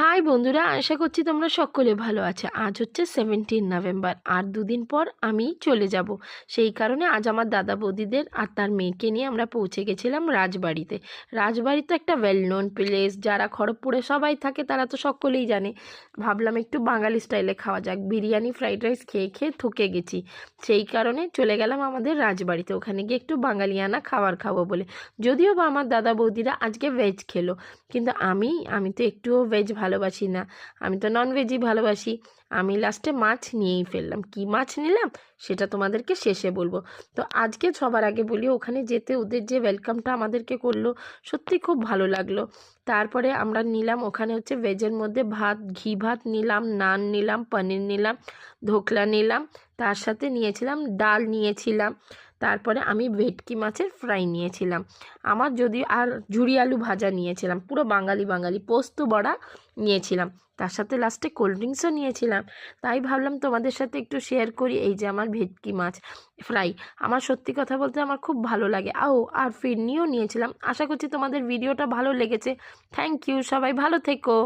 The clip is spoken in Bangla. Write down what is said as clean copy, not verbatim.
হাই বন্ধুরা, আশা করছি তোমরা সকলে ভালো আছো। আজ হচ্ছে 17 নভেম্বর, আর দুদিন পর আমি চলে যাব। সেই কারণে আজ আমার দাদা বৌদিদের আর তার মেয়েকে নিয়ে আমরা পৌঁছে গেছিলাম রাজবাড়িতে। রাজবাড়ি তো একটা ওয়েল নোন প্লেস, যারা খড়গপুরে সবাই থাকে তারা তো সকলেই জানে। ভাবলাম একটু বাঙালি স্টাইলে খাওয়া যাক, বিরিয়ানি ফ্রাইড রাইস খেয়ে খেয়ে থকে গেছি। সেই কারণে চলে গেলাম আমাদের রাজবাড়িতে, ওখানে গিয়ে একটু বাঙালিয়ানা খাবার খাবো বলে। যদিও বা আমার দাদা বৌদিরা আজকে ভেজ খেলো, কিন্তু আমি তো একটুও ভেজ ভালোবাসি না, আমি তো নন ভেজই ভালোবাসি। আমি লাস্টে মাছ নিয়েই ফেললাম। কি মাছ নিলাম সেটা তোমাদেরকে শেষে বলবো। তো আজকে সবার আগে বলি, ওখানে যেতে ওদের যে ওয়েলকামটা আমাদেরকে করলো, সত্যি খুব ভালো লাগলো। তারপরে আমরা নিলাম ওখানে হচ্ছে ভেজের মধ্যে ভাত, ঘি ভাত নিলাম, নান নিলাম, পনির নিলাম, ধোকলা নিলাম, তার সাথে নিয়েছিলাম ডাল নিয়েছিলাম। তারপরে আমি ভেটকি মাছের ফ্রাই নিয়েছিলাম। আমার যদি আর ঝুরি আলু ভাজা নিয়েছিলাম, পুরো বাঙালি বাঙালি পোস্ত বড়া নিয়েছিলাম। তার সাথে লাস্টে কোল্ড ড্রিঙ্কসও নিয়েছিলাম। তাই ভাবলাম তোমাদের সাথে একটু শেয়ার করি এই যে আমার ভেটকি মাছ ফ্রাই। আমার সত্যি কথা বলতে আমার খুব ভালো লাগে। আর ফিরনিও নিয়েছিলাম। আশা করছি তোমাদের ভিডিওটা ভালো লেগেছে। থ্যাংক ইউ, সবাই ভালো থেকো।